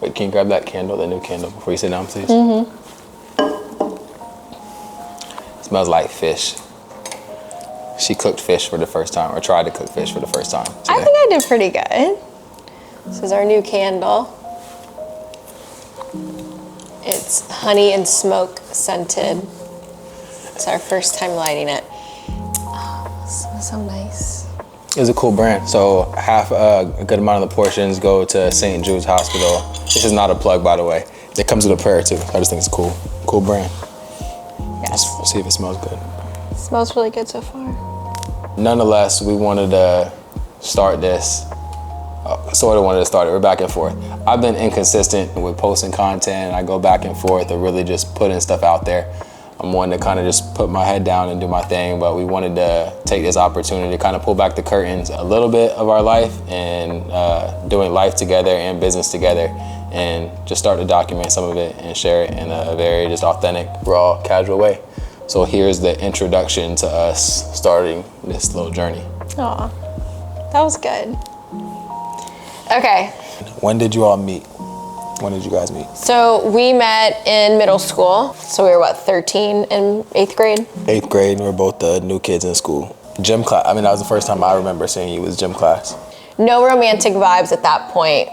Wait, can you grab that candle, the new candle, before you sit down, please? Smells like fish. She cooked fish for the first time, or tried to cook fish for the first time today. I think I did pretty good. This is our new candle. It's honey and smoke scented. It's our first time lighting it. Oh, it smells so nice. It's a cool brand. So a good amount of the portions go to St. Jude's Hospital. This is not a plug, by the way. It comes with a prayer too. I just think it's a cool brand. Yes. Let's see if it smells good. It smells really good so far. Nonetheless, we wanted to start this. Sort of wanted to start it. We're back and forth. I've been inconsistent with posting content. I go back and forth or really just putting stuff out there. I'm one to kind of just put my head down and do my thing, but we wanted to take this opportunity to kind of pull back the curtains a little bit of our life and doing life together and business together, and just start to document some of it and share it in a very just authentic, raw, casual way. So here's the introduction to us starting this little journey. Aw, that was good. Okay. When did you all meet? When did you guys meet? So we met in middle school. So we were 13 in 8th grade? 8th grade, and we were both the new kids in school. Gym class, that was the first time I remember seeing you was gym class. No romantic vibes at that point.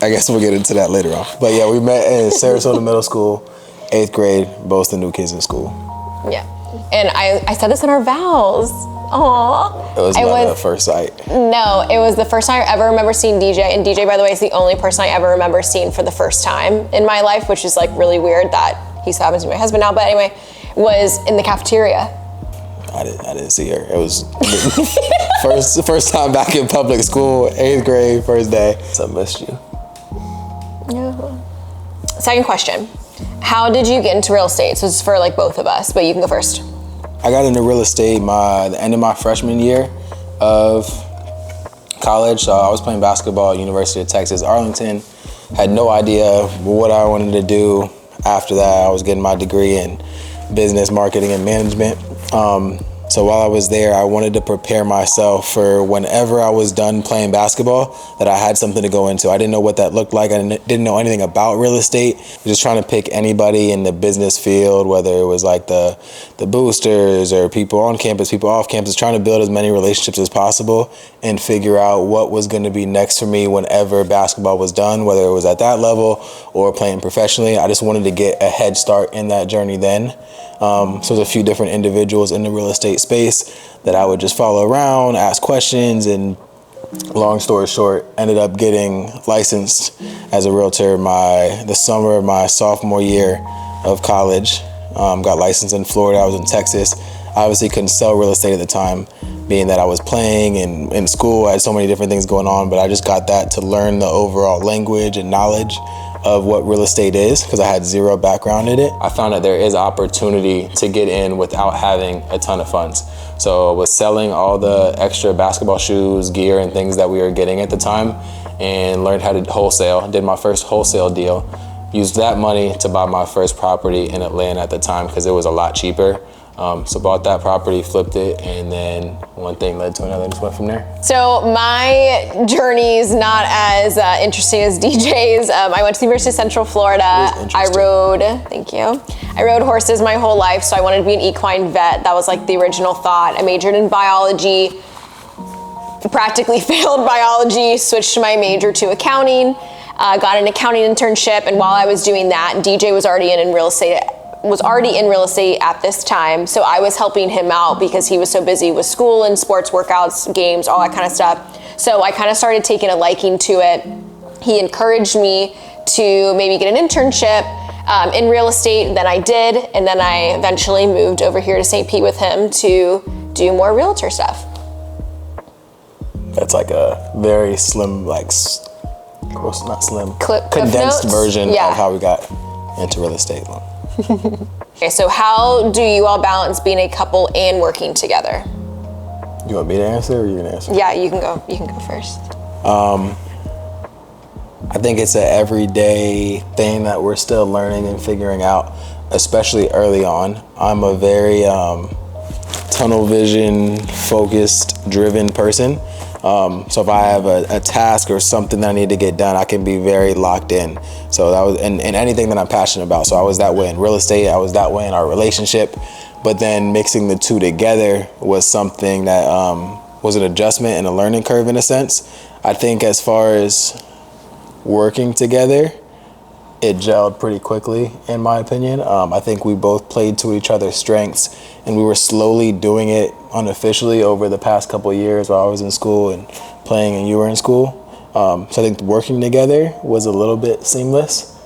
I guess we'll get into that later on. But yeah, we met in Sarasota Middle School, 8th grade, both the new kids in school. Yeah. And I said this in our vows. Aww. It was love at first sight. No, it was the first time I ever remember seeing DJ. And DJ, by the way, is the only person I ever remember seeing for the first time in my life, which is really weird that he's happens to be my husband now. But anyway, was in the cafeteria. I didn't see her. It was first time back in public school, 8th grade, first day. So I missed you. Yeah. Second question. How did you get into real estate? So this is for both of us, but you can go first. I got into real estate the end of my freshman year of college. So I was playing basketball at University of Texas, Arlington. Had no idea what I wanted to do after that. I was getting my degree in business, marketing, and management. So while I was there, I wanted to prepare myself for whenever I was done playing basketball, that I had something to go into. I didn't know what that looked like. I didn't know anything about real estate. I was just trying to pick anybody in the business field, whether it was the boosters or people on campus, people off campus, trying to build as many relationships as possible and figure out what was going to be next for me whenever basketball was done, whether it was at that level or playing professionally. I just wanted to get a head start in that journey then. So there's a few different individuals in the real estate space that I would just follow around, ask questions, and long story short, ended up getting licensed as a realtor the summer of my sophomore year of college. Got licensed in Florida. I was in Texas. I obviously couldn't sell real estate at the time, being that I was playing and in school. I had so many different things going on, but I just got that to learn the overall language and knowledge of what real estate is, because I had zero background in it. I found that there is opportunity to get in without having a ton of funds. So I was selling all the extra basketball shoes, gear, and things that we were getting at the time, and learned how to wholesale. Did my first wholesale deal. Used that money to buy my first property in Atlanta at the time because it was a lot cheaper. So bought that property, flipped it, and then one thing led to another, just went from there. So my journey is not as interesting as DJ's. I went to the University of Central Florida. I rode horses my whole life, so I wanted to be an equine vet. That was the original thought. I majored in biology, practically failed biology, switched my major to accounting, got an accounting internship, and while I was doing that, DJ was already in real estate at this time, so I was helping him out because he was so busy with school and sports, workouts, games, all that kind of stuff. So I kind of started taking a liking to it. He encouraged me to maybe get an internship in real estate, then I did, and then I eventually moved over here to St. Pete with him to do more realtor stuff. That's a very slim, not slim, condensed version of how we got into real estate. Okay, so how do you all balance being a couple and working together? You want me to answer, or you gonna answer? Yeah, you can go first. I think it's an everyday thing that we're still learning and figuring out, especially early on. I'm a very tunnel vision, focused, driven person. So if I have a task or something that I need to get done, I can be very locked in. So that was in anything that I'm passionate about. So I was that way in real estate. I was that way in our relationship. But then mixing the two together was something that was an adjustment and a learning curve in a sense. I think as far as working together, it gelled pretty quickly, in my opinion. I think we both played to each other's strengths, and we were slowly doing it unofficially over the past couple of years while I was in school and playing and you were in school. So I think working together was a little bit seamless.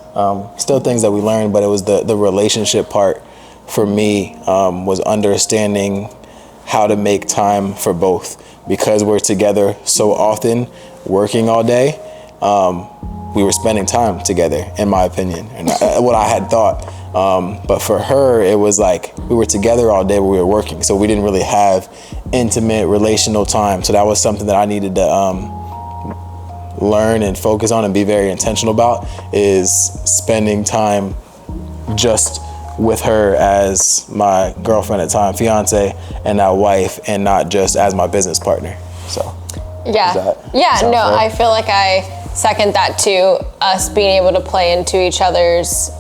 Still things that we learned, but it was the relationship part for me was understanding how to make time for both. Because we're together so often, working all day, we were spending time together, in my opinion, and what I had thought. But for her, it was like we were together all day, but we were working. So we didn't really have intimate relational time. So that was something that I needed to learn and focus on and be very intentional about, is spending time just with her as my girlfriend at the time, fiance, and now wife, and not just as my business partner. So yeah, fair? I feel like I second that too. Us being able to play into each other's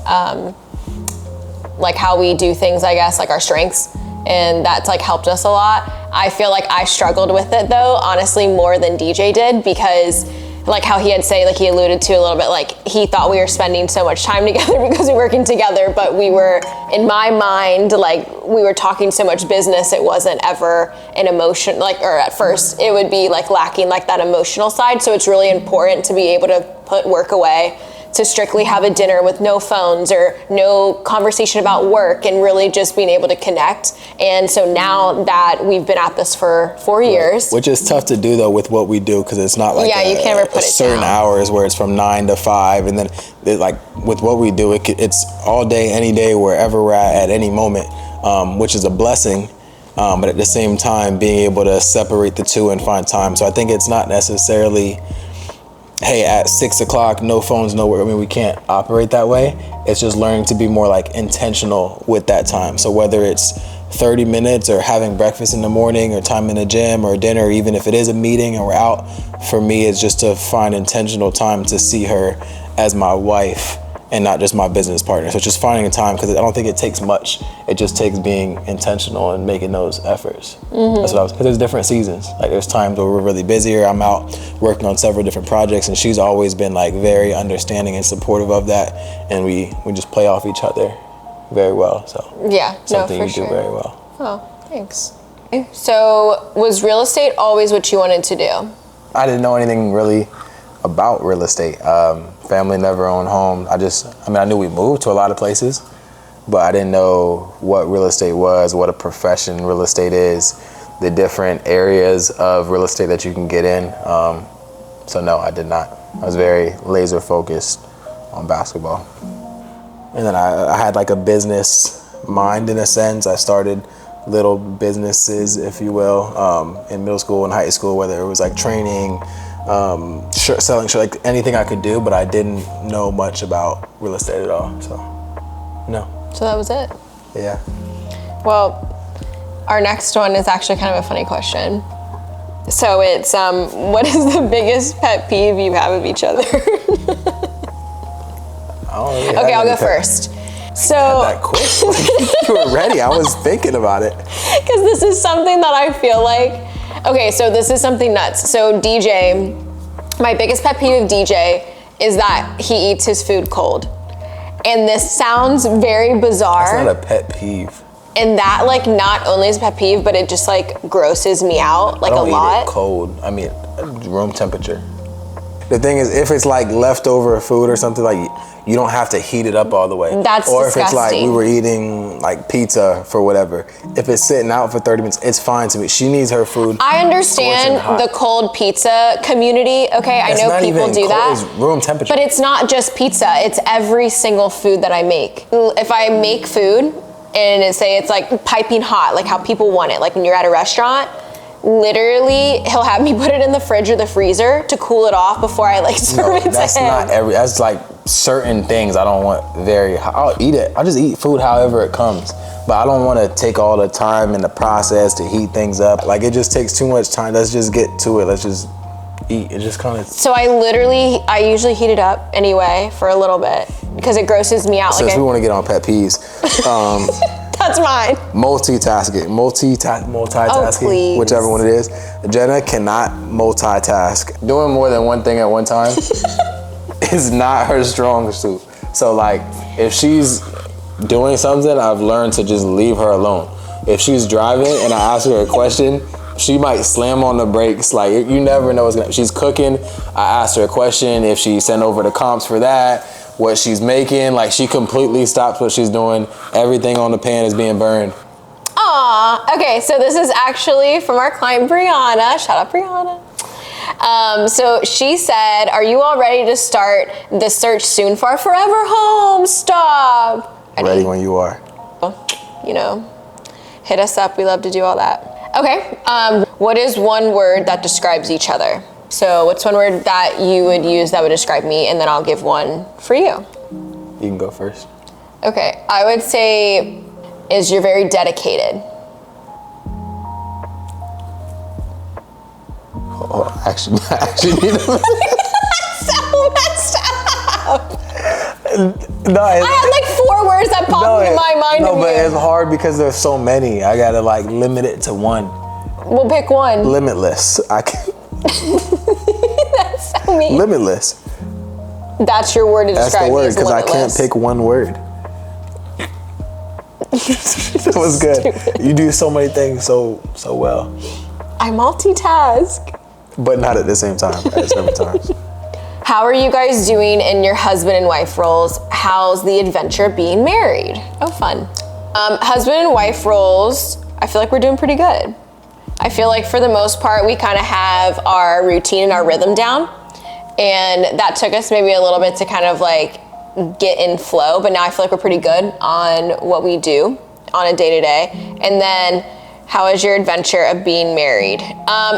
like how we do things, I guess, like our strengths, and that's like helped us a lot. I feel like I struggled with it though, honestly, more than DJ did, because like how he had say, like he alluded to a little bit, like he thought we were spending so much time together because we were working together, but we were, in my mind, like we were talking so much business, it wasn't ever an emotion, like, or at first it would be like lacking like that emotional side. So it's really important to be able to put work away, to strictly have a dinner with no phones or no conversation about work, and really just being able to connect. And so now that we've been at this for 4 years. Which is tough to do though with what we do, because it's not like you can't ever put it certain down. Hours where it's from 9 to 5, and then like with what we do, it's all day, any day, wherever we're at any moment, which is a blessing. But at the same time, being able to separate the two and find time. So I think it's not necessarily, hey, at 6 o'clock, no phones, no work. I mean, we can't operate that way. It's just learning to be more like intentional with that time. So whether it's 30 minutes or having breakfast in the morning or time in the gym or dinner, or even if it is a meeting and we're out, for me, it's just to find intentional time to see her as my wife and not just my business partner. So it's just finding a time, because I don't think it takes much. It just takes being intentional and making those efforts. That's what I was, because there's different seasons. Like there's times where we're really busy, or I'm out working on several different projects, and she's always been like very understanding and supportive of that. And we just play off each other very well. So yeah, something no, for you sure. do very well. Oh, thanks. So was real estate always what you wanted to do? I didn't know anything really about real estate. Family never owned home. I knew we moved to a lot of places, but I didn't know what real estate was, what a profession real estate is, the different areas of real estate that you can get in. So no, I did not. I was very laser focused on basketball. And then I had like a business mind in a sense. I started little businesses, if you will, in middle school and high school, whether it was like training, selling, like anything I could do, but I didn't know much about real estate at all. So, no. So that was it. Yeah. Well, our next one is actually kind of a funny question. So it's, what is the biggest pet peeve you have of each other? Okay, I'll go first. So that quick. You were ready. I was thinking about it. Because this is something that I feel like, okay, so this is something nuts. So DJ, my biggest pet peeve of DJ is that he eats his food cold. And this sounds very bizarre. That's not a pet peeve. And that like not only is a pet peeve, but it just like grosses me out like I don't a lot. Eat it cold. I mean, room temperature. The thing is, if it's like leftover food or something, like you don't have to heat it up all the way. That's or disgusting. If it's like we were eating like pizza for whatever, if it's sitting out for 30 minutes, it's fine to me. She needs her food. I understand the cold pizza community. Okay, I know people do that. It's room temperature. But it's not just pizza. It's every single food that I make. If I make food and it's like piping hot, like how people want it, like when you're at a restaurant, literally, he'll have me put it in the fridge or the freezer to cool it off before I like serve it to him. That's like certain things I don't want I'll eat it. I'll just eat food however it comes. But I don't want to take all the time in the process to heat things up. Like, it just takes too much time. Let's just get to it. Let's just eat. It just kind of... So I usually heat it up anyway for a little bit because it grosses me out. Since we want to get on pet peeves. That's mine. Multitasking, please. whichever one it is. Jenna cannot multitask. Doing more than one thing at one time is not her strong suit. So like, if she's doing something, I've learned to just leave her alone. If she's driving and I ask her a question, she might slam on the brakes. Like, you never know what's gonna. She's cooking, I asked her a question, if she sent over the comps for that, what she's making, like, she completely stops what she's doing. Everything on the pan is being burned. Aw, okay, so this is actually from our client Brianna. Shout out Brianna. So she said, are you all ready to start the search soon for our forever home? Stop. Ready when you are. You know, hit us up. We love to do all that. Okay, what is one word that describes each other? So what's one word that you would use that would describe me, and then I'll give one for you. You can go first. Okay, I would say is you're very dedicated. Oh, actually need to... So messed up. No, I had like 4 words that popped into my mind. No, but it's hard because there's so many. I gotta like limit it to one. We'll pick one. Limitless. I can. That's so mean. Limitless. That's your word to describe. That's the word, because I can't pick one word. That was good. Stupid. You do so many things so well. I multitask. But not at the same time. At several times. How are you guys doing in your husband and wife roles? How's the adventure being married? Oh, fun. Husband and wife roles, I feel like we're doing pretty good. I feel like for the most part, we kind of have our routine and our rhythm down. And that took us maybe a little bit to kind of like get in flow, but now I feel like we're pretty good on what we do on a day-to-day. And then, how is your adventure of being married?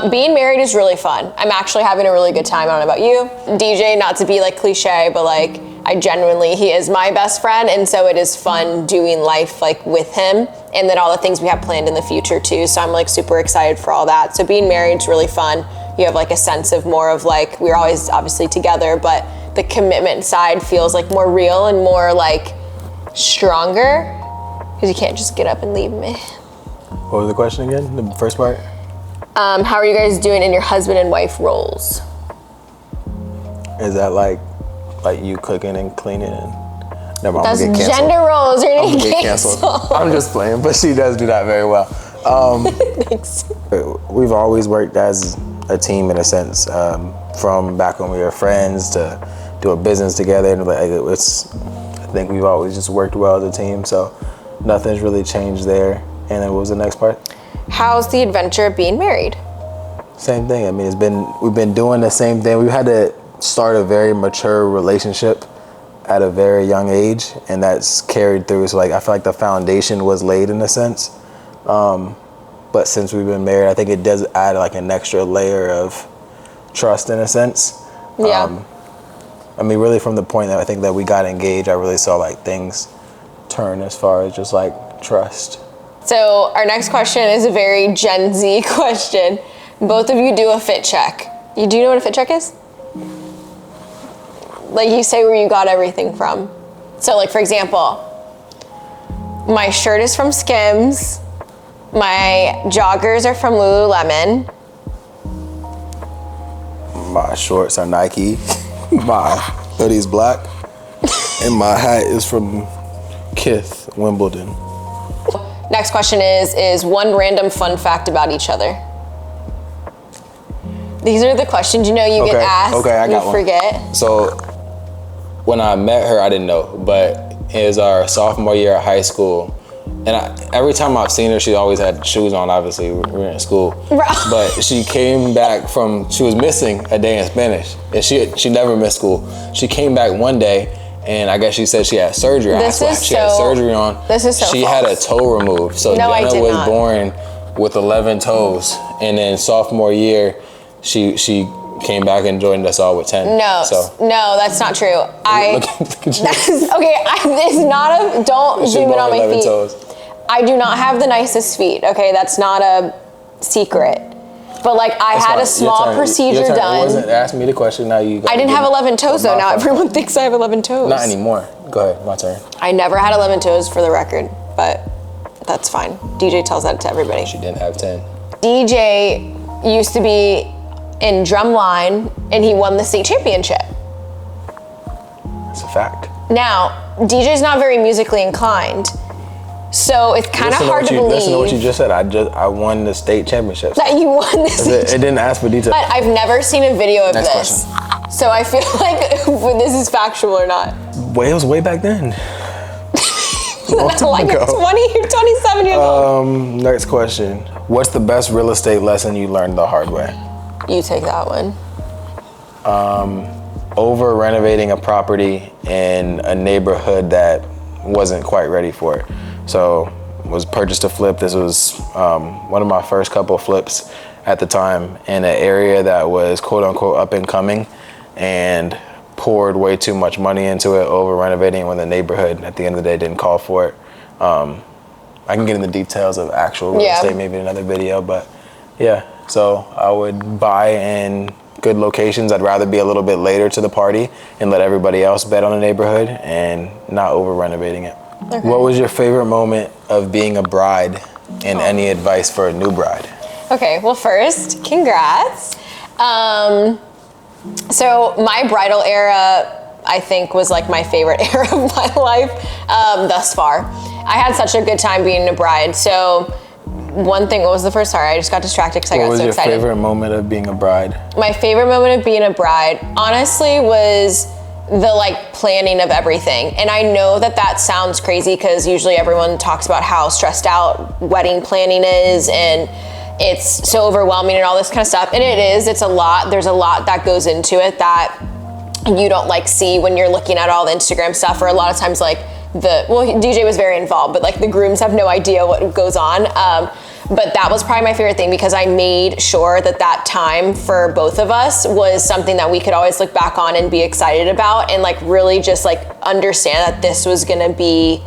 Being married is really fun. I'm actually having a really good time. I don't know about you. DJ, not to be like cliche, but like he is my best friend. And so it is fun doing life like with him, and then all the things we have planned in the future too. So I'm like super excited for all that. So being married is really fun. You have like a sense of more of like, we're always obviously together, but the commitment side feels like more real and more like stronger, because you can't just get up and leave me. What was the question again? The first part? How are you guys doing in your husband and wife roles? Is that like you cooking and cleaning and... Never mind, that's I'm gonna get canceled. gender roles. You're gonna get canceled. I'm just playing, but she does do that very well. Thanks. We've always worked as a team in a sense, from back when we were friends to do a business together. And I think we've always just worked well as a team, so nothing's really changed there. And then what was the next part? How's the adventure of being married? Same thing. I mean, we've been doing the same thing. We've had to start a very mature relationship at a very young age, and that's carried through. So like, I feel like the foundation was laid in a sense. But since we've been married, I think it does add like an extra layer of trust in a sense. Yeah. I mean, really from the point that I think that we got engaged, I really saw like things turn as far as just like trust. So our next question is a very Gen Z question. Both of you do a fit check. Do you know what a fit check is? Like, you say where you got everything from. So like, for example, my shirt is from Skims. My joggers are from Lululemon. My shorts are Nike. My hoodie's black. And my hat is from Kith, Wimbledon. Next question is one random fun fact about each other. These are the questions you get asked. Okay, I got you forget. One. So when I met her, I didn't know, but it was our sophomore year at high school. And every time I've seen her, she always had shoes on, obviously, we were in school. But she came back she was missing a day in Spanish. And she never missed school. She came back one day, and I guess she said she had surgery. She had surgery on. This is so She false. had a toe removed. So No, Jenna was born with 11 toes, and then sophomore year, she came back and joined us all with 10. No, so no, that's not true. look at you. It's not a, don't zoom in on my feet. Toes. I do not have the nicest feet, okay? That's not a secret. But like I had a small procedure done. It wasn't ask me the question, now you I didn't have 11 toes though, now everyone thinks I have 11 toes. Not anymore. Go ahead, my turn. I never had 11 toes for the record, but that's fine. DJ tells that to everybody. She didn't have 10. DJ used to be in drumline and he won the state championship. It's a fact. Now, DJ's not very musically inclined, so it's kind of hard to believe. Listen to what you just said. I won the state championship. That you won the state. It didn't ask for details. But I've never seen a video of Next this. question. So I feel like this is factual or not. Well, it was way back then. Like you're 27 years old. Next question. What's the best real estate lesson you learned the hard way? You take that one. Over renovating a property in a neighborhood that wasn't quite ready for it. So was purchased a flip. This was one of my first couple of flips at the time in an area that was quote unquote up and coming, and poured way too much money into it, over renovating when the neighborhood at the end of the day didn't call for it. I can get into details of actual real estate maybe in another video, but yeah. So I would buy in good locations. I'd rather be a little bit later to the party and let everybody else bet on the neighborhood and not over renovating it. Okay. What was your favorite moment of being a bride, and any advice for a new bride? Okay, well first, congrats. So my bridal era, I think, was like my favorite era of my life thus far. I had such a good time being a bride. So one thing, what was the first? Sorry, I just got distracted because I got so excited. What was your favorite moment of being a bride? My favorite moment of being a bride, honestly, was the like planning of everything. And I know that that sounds crazy because usually everyone talks about how stressed out wedding planning is and it's so overwhelming and all this kind of stuff. And it is, it's a lot. There's a lot that goes into it that you don't like see when you're looking at all the Instagram stuff, or a lot of times like DJ was very involved, but like the grooms have no idea what goes on. But that was probably my favorite thing because I made sure that that time for both of us was something that we could always look back on and be excited about, and like really just like understand that this was gonna be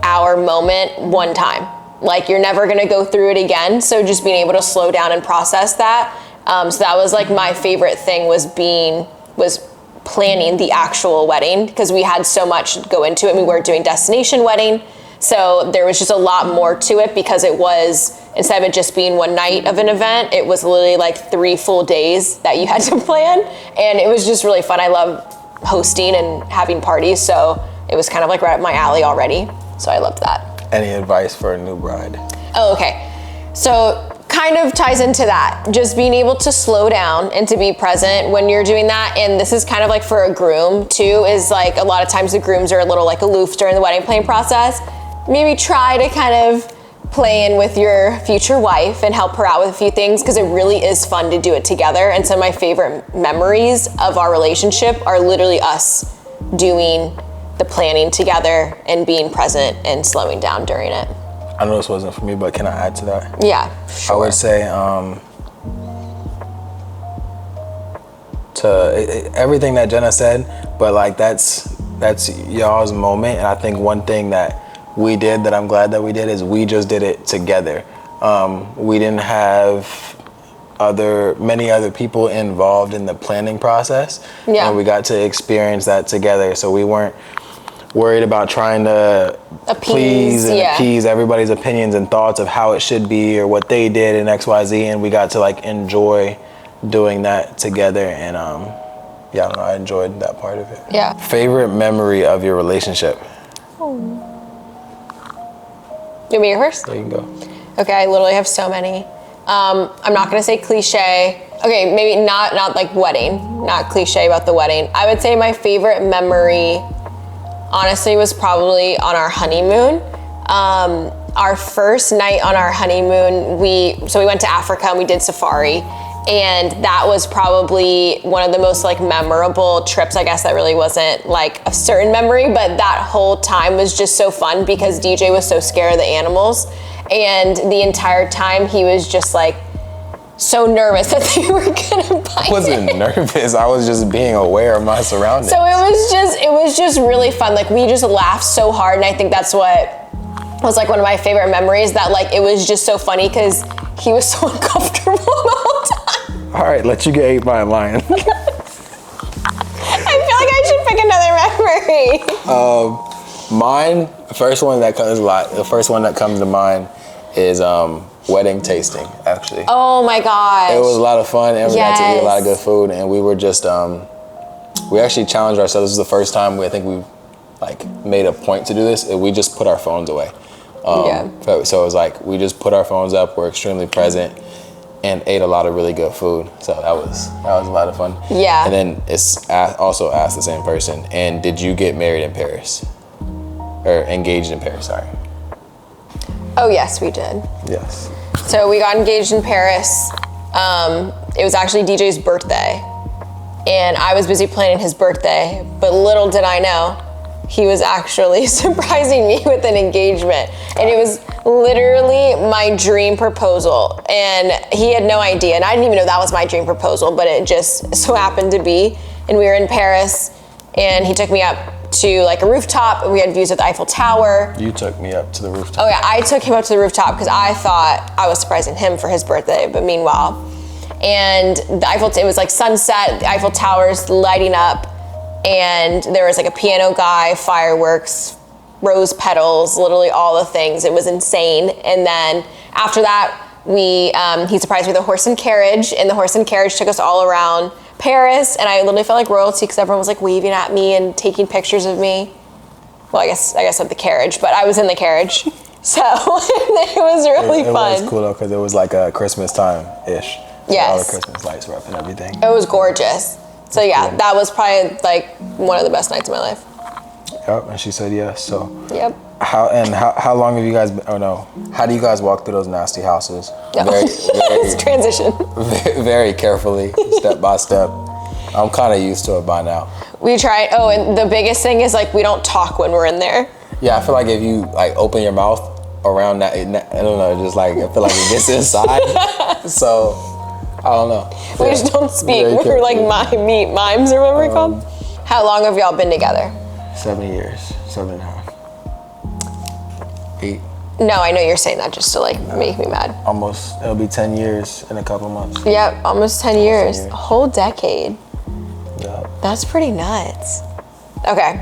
our moment one time. Like you're never gonna go through it again. So just being able to slow down and process that. So that was like my favorite thing was planning the actual wedding, because we had so much go into it. We weren't doing destination wedding. So there was just a lot more to it because it was, instead of it just being one night of an event, it was literally like 3 full days that you had to plan. And it was just really fun. I love hosting and having parties. So it was kind of like right up my alley already. So I loved that. Any advice for a new bride? Oh, okay. So kind of ties into that. Just being able to slow down and to be present when you're doing that. And this is kind of like for a groom too, is like a lot of times the grooms are a little like aloof during the wedding planning process. Maybe try to kind of play in with your future wife and help her out with a few things, because it really is fun to do it together. And some of my favorite memories of our relationship are literally us doing the planning together and being present and slowing down during it. I know this wasn't for me, but can I add to that? Yeah, sure. I would say to everything that Jenna said, but like that's y'all's moment. And I think one thing that we did that I'm glad that we did is we just did it together. We didn't have many other people involved in the planning process. Yeah. And we got to experience that together. So we weren't worried about trying to please and appease everybody's opinions and thoughts of how it should be or what they did in XYZ, and we got to like enjoy doing that together. And I don't know, I enjoyed that part of it. Yeah. Favorite memory of your relationship? You want me to go first? There you go. Okay, I literally have so many. I'm not gonna say cliche. Okay, maybe not like wedding, not cliche about the wedding. I would say my favorite memory, honestly, was probably on our honeymoon. Our first night on our honeymoon, we went to Africa and we did safari. And that was probably one of the most like memorable trips. I guess that really wasn't like a certain memory, but that whole time was just so fun because DJ was so scared of the animals. And the entire time he was just like so nervous that they were gonna bite I wasn't nervous. I was just being aware of my surroundings. So it was just really fun. Like we just laughed so hard, and I think that's what was like one of my favorite memories. That like it was just so funny because he was so uncomfortable the whole time. All right, let you get ate by a lion. I feel like I should pick another memory. Mine, the first one that comes to mind is wedding tasting, actually. Oh my gosh. It was a lot of fun, and we got to eat a lot of good food, and we were just, we actually challenged ourselves. This is the first time I think we like made a point to do this. We just put our phones away. So it was like, we just put our phones up, we're extremely present, and ate a lot of really good food. So that was a lot of fun. Yeah. And then it's also asked the same person, and did you get married in Paris? Or engaged in Paris, sorry. Oh yes, we did. Yes. So we got engaged in Paris. It was actually DJ's birthday, and I was busy planning his birthday, but little did I know, he was actually surprising me with an engagement. And it was literally my dream proposal, and he had no idea, and I didn't even know that was my dream proposal, but it just so happened to be. And we were in Paris, and he took me up to like a rooftop, and we had views of the Eiffel Tower. You took me up to the rooftop. Oh yeah, I took him up to the rooftop because I thought I was surprising him for his birthday, but meanwhile, and it was like sunset, the Eiffel Tower's lighting up, and there was like a piano guy, fireworks, rose petals, literally all the things. It was insane. And then after that, he surprised me with a horse and carriage, and the horse and carriage took us all around Paris, and I literally felt like royalty because everyone was like waving at me and taking pictures of me. Well, I guess at the carriage, but I was in the carriage, so it was really fun. It was cool though because it was like a Christmas time-ish. So yes. All the Christmas lights were up and everything. It was gorgeous. So yeah, cool. That was probably like one of the best nights of my life. Yep, and she said yes. So. Yep. How long have you guys been, how do you guys walk through those nasty houses? No. It's transition. Very carefully, step by step. I'm kind of used to it by now. We try, and the biggest thing is like we don't talk when we're in there. Yeah, I feel like if you like open your mouth around that, I don't know, just like, I feel like it gets inside. So, I don't know. We just don't speak. We're like mimes or whatever we're called. How long have y'all been together? 7 years, 7.5. 8. No, I know you're saying that just to like make me mad. Almost, it'll be 10 years in a couple months. Yep, almost 10 years. A whole decade. Yeah. That's pretty nuts. Okay.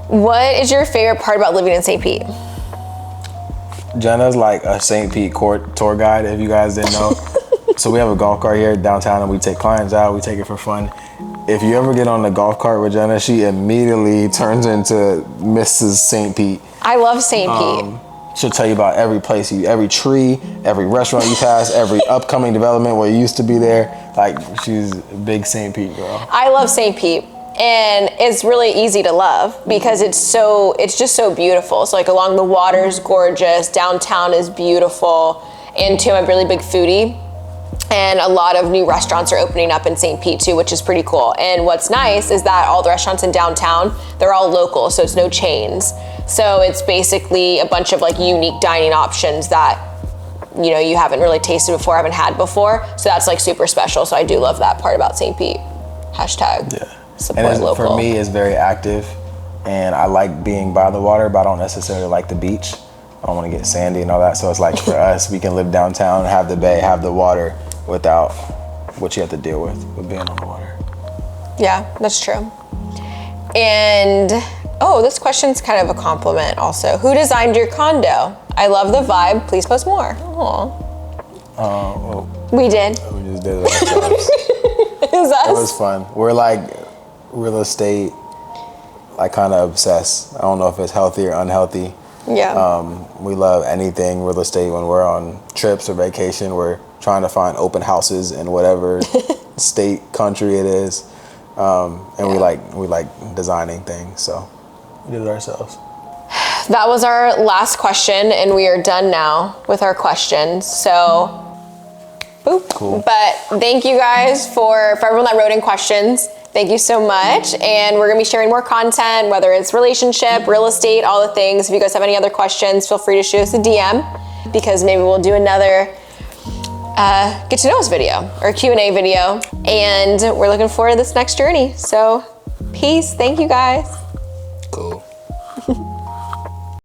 What is your favorite part about living in St. Pete? Jenna's like a St. Pete tour guide, if you guys didn't know. So we have a golf cart here downtown, and we take clients out, we take it for fun. If you ever get on the golf cart with Jenna, she immediately turns into Mrs. St. Pete. I love St. Pete. She'll tell you about every place, every tree, every restaurant you pass, every upcoming development where you used to be there. Like, she's a big St. Pete girl. I love St. Pete, and it's really easy to love because it's just so beautiful. So like along the water's gorgeous, downtown is beautiful, and too, I'm a really big foodie. And a lot of new restaurants are opening up in St. Pete too, which is pretty cool. And what's nice is that all the restaurants in downtown, they're all local, so it's no chains. So it's basically a bunch of like unique dining options that, you haven't really tasted before, haven't had before. So that's like super special. So I do love that part about St. Pete. Hashtag support and local. For me, it's very active, and I like being by the water, but I don't necessarily like the beach. I don't want to get sandy and all that. So it's like for us, we can live downtown, have the bay, have the water, without what you have to deal with being on the water. Yeah, that's true. And, this question's kind of a compliment also. Who designed your condo? I love the vibe. Please post more. Aww. We did. We just did it ourselves. Is us? It was fun. We're like real estate, like kind of obsessed. I don't know if it's healthy or unhealthy. Yeah. We love anything real estate. When we're on trips or vacation, we're trying to find open houses in whatever state, country it is. And we like designing things, so we did it ourselves. That was our last question, and we are done now with our questions. So, boop. Cool. But thank you guys for everyone that wrote in questions. Thank you so much. And we're gonna be sharing more content, whether it's relationship, real estate, all the things. If you guys have any other questions, feel free to shoot us a DM. because maybe we'll do another get to know us video or Q&A video. And we're looking forward to this next journey. So peace. Thank you guys. Cool.